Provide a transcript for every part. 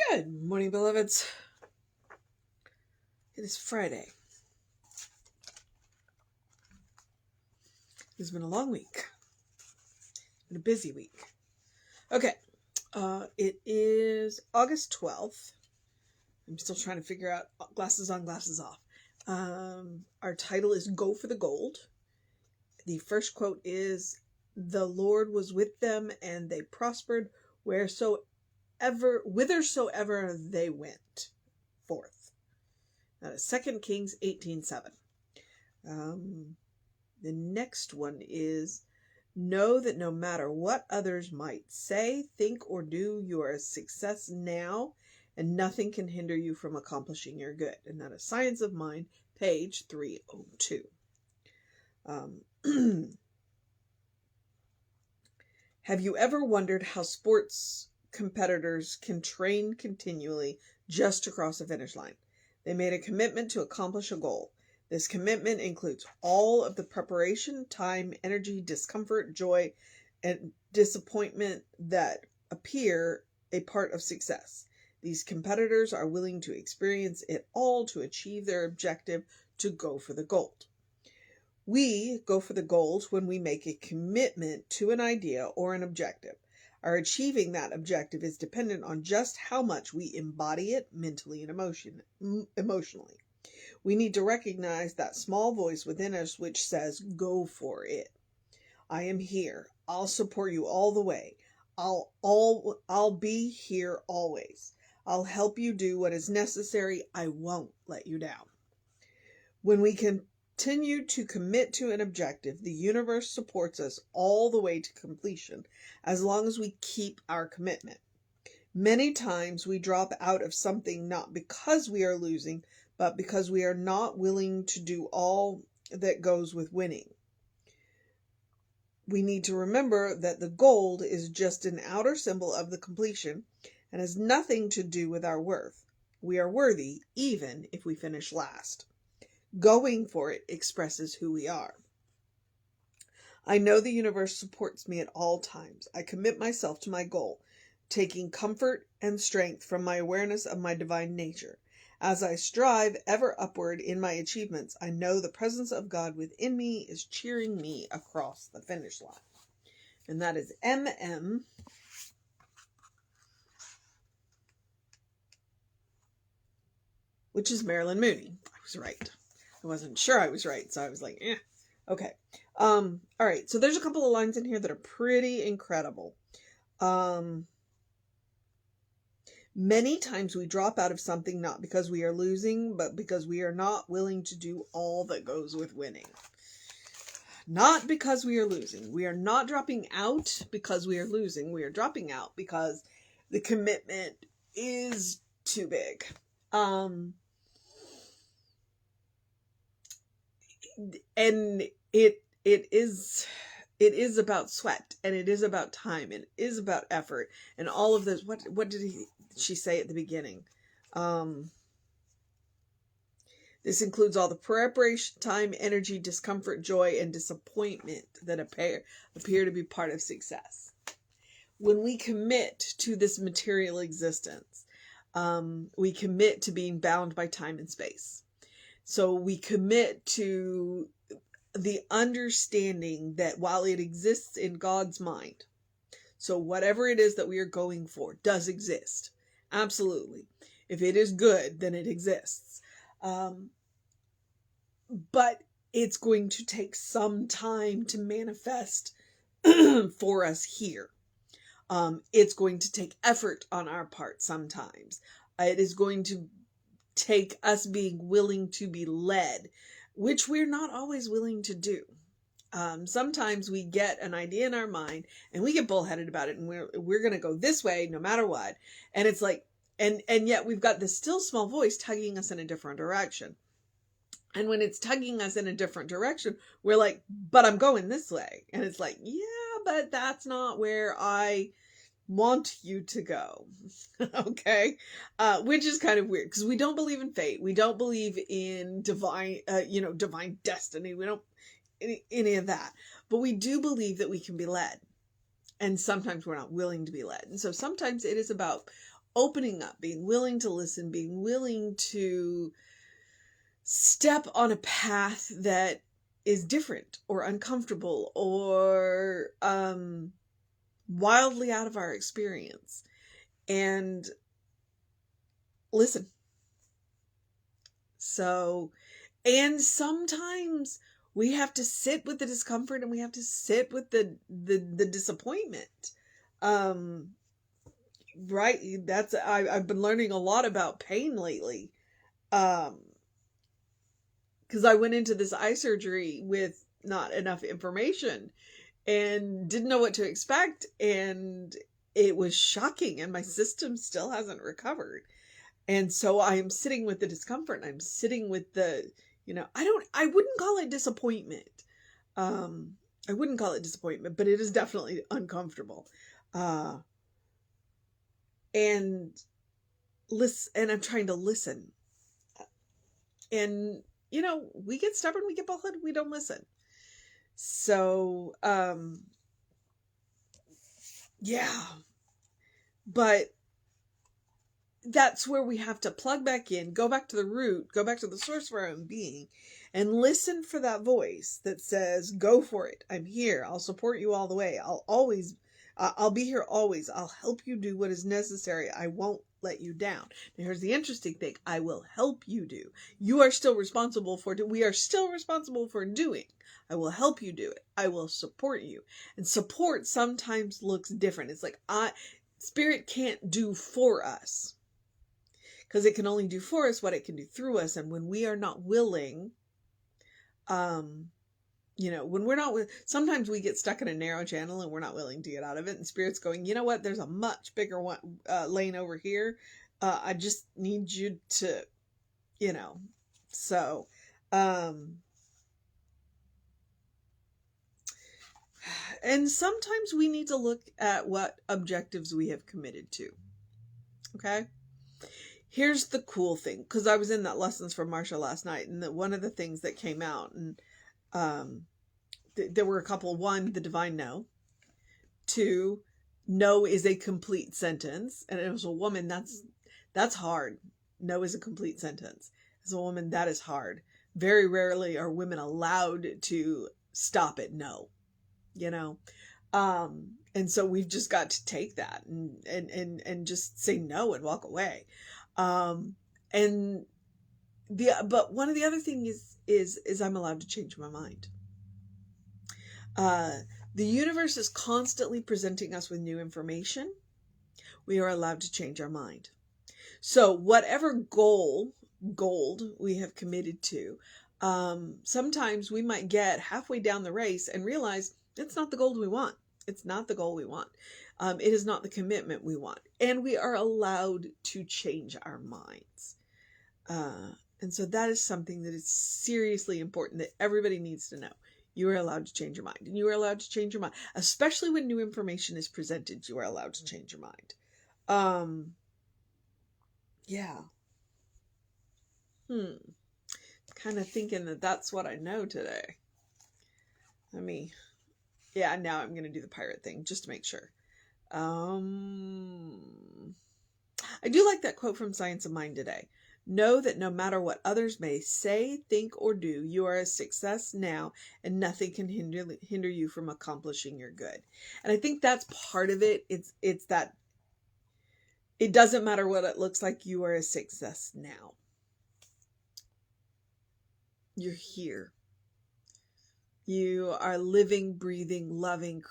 Good morning, beloveds. It is Friday. It's been a long week. It's been a busy week. Okay. It is August 12th. I'm still trying to figure out glasses on, glasses off. Our title is Go for the Gold. The first quote is, "The Lord was with them and they prospered whithersoever they went forth." That is 2 Kings 18:7. The next one is, "Know that no matter what others might say, think, or do, you are a success now, and nothing can hinder you from accomplishing your good." And that is Science of Mind, page 302. Have you ever wondered how sports competitors can train continually just to cross a finish line? They made a commitment to accomplish a goal. This commitment includes all of the preparation, time, energy, discomfort, joy, and disappointment that appear a part of success. These competitors are willing to experience it all to achieve their objective, to go for the gold. We go for the gold when we make a commitment to an idea or an objective. Our achieving that objective is dependent on just how much we embody it mentally and emotionally. We need to recognize that small voice within us which says, "Go for it. I am here. I'll support you all the way. I'll be here always. I'll help you do what is necessary. I won't let you down." When we continue to commit to an objective, the universe supports us all the way to completion, as long as we keep our commitment. Many times we drop out of something not because we are losing, but because we are not willing to do all that goes with winning. We need to remember that the gold is just an outer symbol of the completion and has nothing to do with our worth. We are worthy even if we finish last. Going for it expresses who we are. I know the universe supports me at all times. I commit myself to my goal, taking comfort and strength from my awareness of my divine nature. As I strive ever upward in my achievements, I know the presence of God within me is cheering me across the finish line. And that is MM. Which is Marilyn Mooney. I was right. I wasn't sure I was right, so I was like, eh. Okay. All right. So there's a couple of lines in here that are pretty incredible. Many times we drop out of something not because we are losing, but because we are not willing to do all that goes with winning. Not because we are losing. We are not dropping out because we are losing. We are dropping out because the commitment is too big. And it is about sweat, and it is about time, and it is about effort, and all of this. What did she say at the beginning? This includes all the preparation, time, energy, discomfort, joy, and disappointment that appear to be part of success. When we commit to this material existence, we commit to being bound by time and space. So we commit to the understanding that while it exists in God's mind, so whatever it is that we are going for does exist. Absolutely. If it is good, then it exists. But it's going to take some time to manifest for us here. It's going to take effort on our part sometimes. It is going to take us being willing to be led, which we're not always willing to do. Sometimes we get an idea in our mind and we get bullheaded about it, and we're going to go this way no matter what. And it's like, and yet we've got this still small voice tugging us in a different direction. And when it's tugging us in a different direction, we're like, but I'm going this way. And it's like, yeah, but that's not where I want you to go. Okay. Which is kind of weird because we don't believe in fate. We don't believe in divine destiny. We don't any of that, but we do believe that we can be led. And sometimes we're not willing to be led. And so sometimes it is about opening up, being willing to listen, being willing to step on a path that is different or uncomfortable or wildly out of our experience, and listen. So, and sometimes we have to sit with the discomfort, and we have to sit with the disappointment. Right? I've been learning a lot about pain lately. Because I went into this eye surgery with not enough information and didn't know what to expect, and it was shocking, and my system still hasn't recovered. And so I am sitting with the discomfort, and I'm sitting with the, I wouldn't call it disappointment. I wouldn't call it disappointment, but it is definitely uncomfortable. And listen, and I'm trying to listen. And, we get stubborn, we get bullheaded, we don't listen. So, yeah. But that's where we have to plug back in, go back to the root, go back to the source of our own being, and listen for that voice that says, go for it. I'm here. I'll support you all the way. I'll be here always. I'll help you do what is necessary. I won't let you down. Now, here's the interesting thing. I will help you do. You are still responsible for it. We are still responsible for doing. I will help you do it. I will support you. And support sometimes looks different. It's like Spirit can't do for us, because it can only do for us what it can do through us. And when we are not willing, when we're not, sometimes we get stuck in a narrow channel and we're not willing to get out of it. And Spirit's going, you know what? There's a much bigger one, lane over here. I just need you to, so, and sometimes we need to look at what objectives we have committed to. Okay. Here's the cool thing, because I was in that Lessons from Marsha last night, and one of the things that came out, and there were a couple. One, the divine no. Two, no is a complete sentence, and it was a woman. That's hard. No is a complete sentence. As a woman, that is hard. Very rarely are women allowed to stop at no. And so we've just got to take that and just say no and walk away. But one of the other things is I'm allowed to change my mind. The universe is constantly presenting us with new information. We are allowed to change our mind. So whatever gold we have committed to, sometimes we might get halfway down the race and realize it's not the gold we want. It's not the goal we want. It is not the commitment we want. And we are allowed to change our minds. And so that is something that is seriously important that everybody needs to know. You are allowed to change your mind. And you are allowed to change your mind. Especially when new information is presented, you are allowed to change your mind. Yeah. Kind of thinking that that's what I know today. Yeah, now I'm going to do the pirate thing just to make sure. I do like that quote from Science of Mind today. Know that no matter what others may say, think, or do, you are a success now, and nothing can hinder you from accomplishing your good. And I think that's part of it. It's that it doesn't matter what it looks like, you are a success now. You're here. You are living, breathing, loving,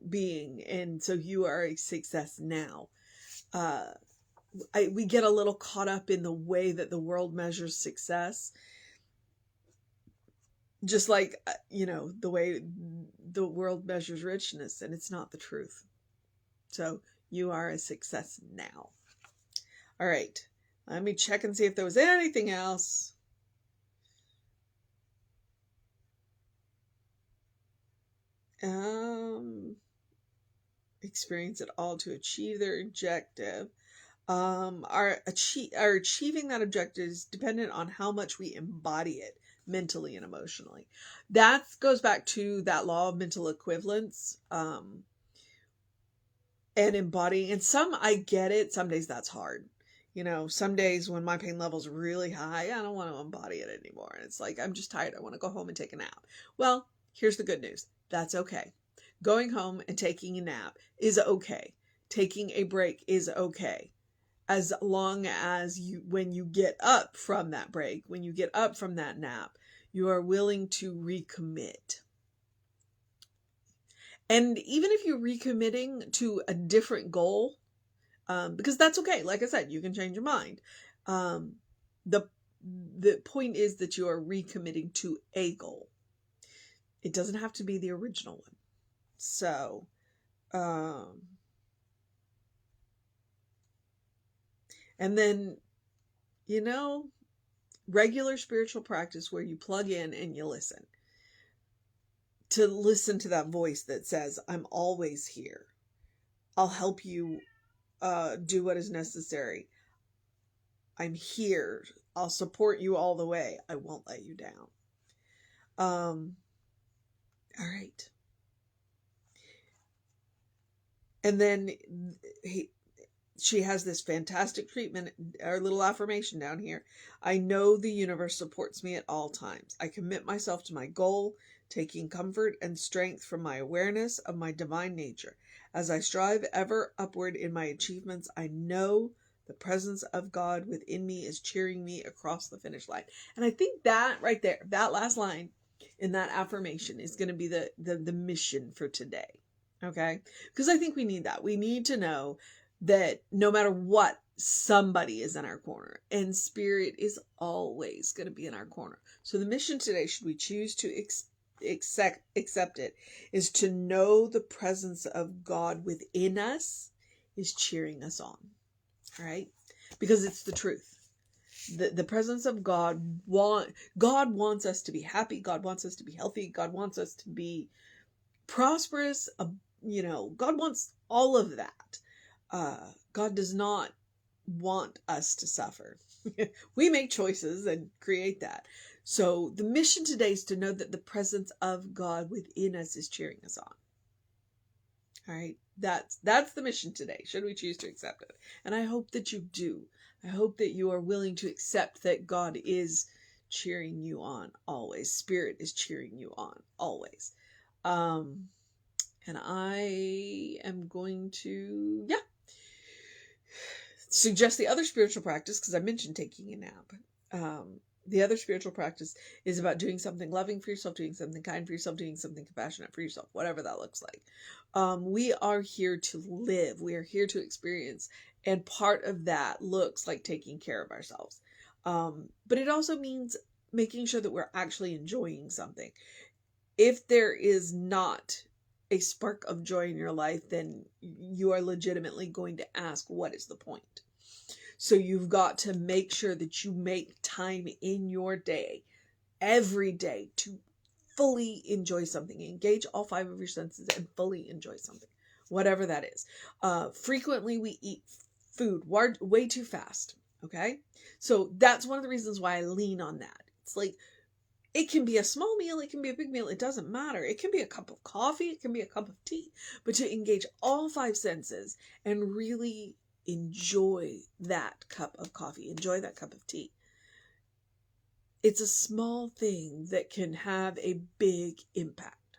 being. And so you are a success now. We get a little caught up in the way that the world measures success. Just like, the way the world measures richness, and it's not the truth. So you are a success now. All right. Let me check and see if there was anything else. Experience it all to achieve their objective. Our achieving that objective is dependent on how much we embody it mentally and emotionally. That goes back to that law of mental equivalence. and embodying. And some, I get it. Some days that's hard. Some days when my pain level's really high, I don't want to embody it anymore. And it's like, I'm just tired. I want to go home and take a nap. Well, here's the good news. That's okay. Going home and taking a nap is okay. Taking a break is okay. As long as when you get up from that break, when you get up from that nap, you are willing to recommit. And even if you're recommitting to a different goal, because that's okay. Like I said, you can change your mind. The point is that you are recommitting to a goal. It doesn't have to be the original one. So, and then, regular spiritual practice where you plug in and you listen. To listen to that voice that says, I'm always here. I'll help you do what is necessary. I'm here. I'll support you all the way. I won't let you down. All right. And then she has this fantastic treatment, our little affirmation down here. I know the universe supports me at all times. I commit myself to my goal, taking comfort and strength from my awareness of my divine nature. As I strive ever upward in my achievements, I know the presence of God within me is cheering me across the finish line. And I think that right there, that last line in that affirmation is going to be the mission for today. Okay? Because I think we need that. We need to know that no matter what, somebody is in our corner, and spirit is always going to be in our corner. So the mission today, should we choose to accept it, is to know the presence of God within us is cheering us on. All right? Because it's the truth. The presence of God wants us to be happy. God wants us to be healthy. God wants us to be prosperous. God wants all of that. God does not want us to suffer. We make choices and create that. So the mission today is to know that the presence of God within us is cheering us on. All right. That's the mission today. Should we choose to accept it? And I hope that you do. I hope that you are willing to accept that God is cheering you on always. Spirit is cheering you on always. And I am going to, suggest the other spiritual practice, because I mentioned taking a nap. The other spiritual practice is about doing something loving for yourself, doing something kind for yourself, doing something compassionate for yourself, whatever that looks like. We are here to live. We are here to experience. And part of that looks like taking care of ourselves. But it also means making sure that we're actually enjoying something. If there is not a spark of joy in your life, then you are legitimately going to ask, what is the point? So you've got to make sure that you make time in your day, every day, to fully enjoy something. Engage all 5 of your senses and fully enjoy something, whatever that is. Frequently we eat food way too fast. Okay. So that's one of the reasons why I lean on that. It's like, it can be a small meal, it can be a big meal, it doesn't matter. It can be a cup of coffee, it can be a cup of tea, but to engage all 5 senses and really enjoy that cup of coffee, enjoy that cup of tea. It's a small thing that can have a big impact.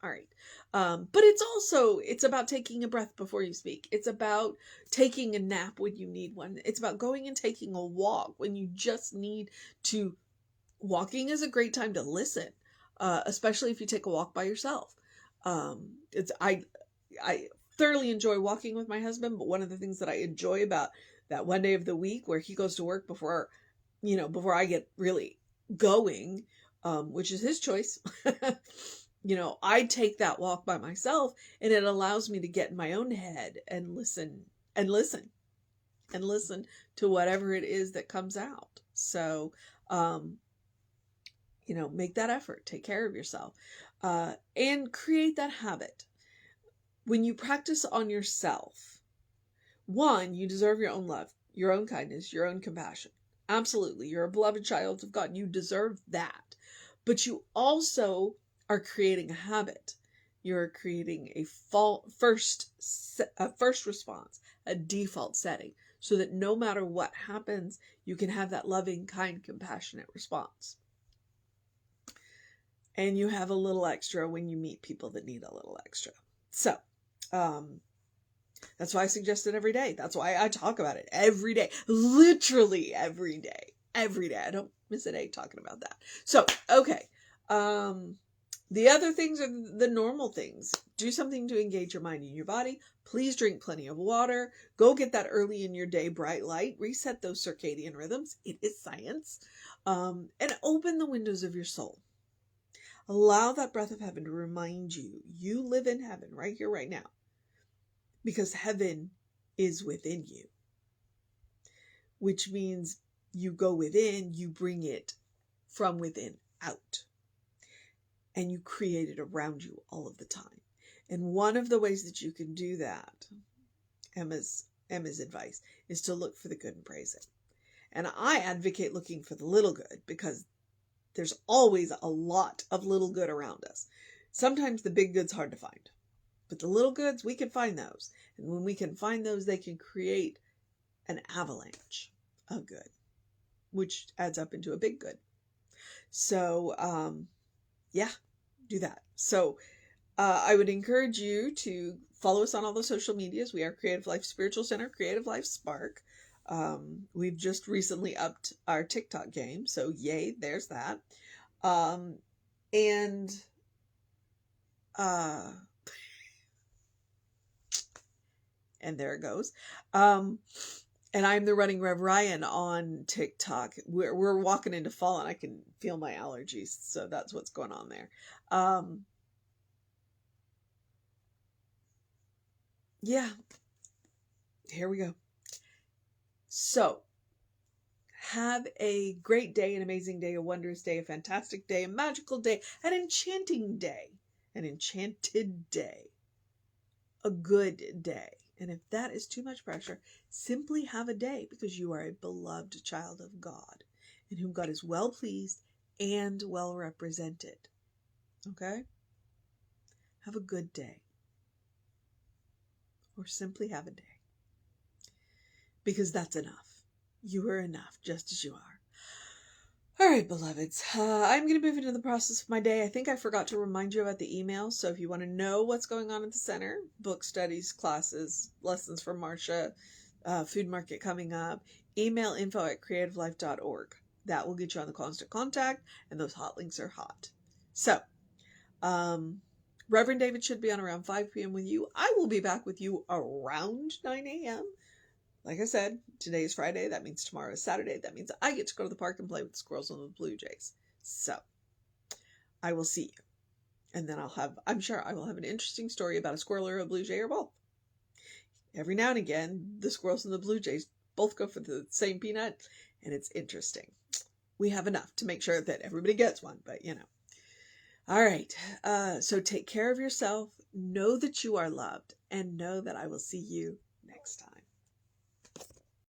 All right. But it's about taking a breath before you speak. It's about taking a nap when you need one. It's about going and taking a walk when you just need to. Walking is a great time to listen, especially if you take a walk by yourself. I thoroughly enjoy walking with my husband, but one of the things that I enjoy about that one day of the week where he goes to work before I get really going, which is his choice, I take that walk by myself, and it allows me to get in my own head and listen to whatever it is that comes out. So, make that effort, take care of yourself, and create that habit. When you practice on yourself, 1, you deserve your own love, your own kindness, your own compassion. Absolutely. You're a beloved child of God. You deserve that. But you also are creating a habit. you're creating a first response, a default setting, so that no matter what happens, you can have that loving, kind, compassionate response. And you have a little extra when you meet people that need a little extra. So, that's why I suggest it every day. That's why I talk about it every day. Literally every day. Every day. I don't miss a day talking about that. So, okay. The other things are the normal things. Do something to engage your mind and your body. Please drink plenty of water. Go get that early in your day bright light. Reset those circadian rhythms. It is science. And open the windows of your soul. Allow that breath of heaven to remind you, you live in heaven right here, right now. Because heaven is within you. Which means you go within, you bring it from within out. And you create it around you all of the time. And one of the ways that you can do that, Emma's advice, is to look for the good and praise it. And I advocate looking for the little good, because there's always a lot of little good around us. Sometimes the big good's hard to find. But the little goods, we can find those. And when we can find those, they can create an avalanche of good, which adds up into a big good. So, yeah, do that. So, I would encourage you to follow us on all the social medias. We are Creative Life Spiritual Center, Creative Life Spark. We've just recently upped our TikTok game. So, yay, there's that. And there it goes. And I'm the Running Rev Ryan on TikTok. We're walking into fall and I can feel my allergies. So that's what's going on there. Yeah, here we go. So have a great day, an amazing day, a wondrous day, a fantastic day, a magical day, an enchanting day, an enchanted day, a good day. And if that is too much pressure, simply have a day, because you are a beloved child of God, in whom God is well pleased and well represented. Okay? Have a good day. Or simply have a day. Because that's enough. You are enough just as you are. All right, beloveds. I'm going to move into the process of my day. I think I forgot to remind you about the email. So if you want to know what's going on at the center, book studies, classes, lessons from Marcia, food market coming up, email info@creativelife.org. That will get you on the constant contact, and those hot links are hot. So, Reverend David should be on around 5 p.m. with you. I will be back with you around 9 a.m. Like I said, today is Friday. That means tomorrow is Saturday. That means I get to go to the park and play with the squirrels and the blue jays. So, I will see you. And then I'm sure I will have an interesting story about a squirrel or a blue jay or both. Every now and again, the squirrels and the blue jays both go for the same peanut, and it's interesting. We have enough to make sure that everybody gets one, but you know. All right. So take care of yourself. Know that you are loved, and know that I will see you next time.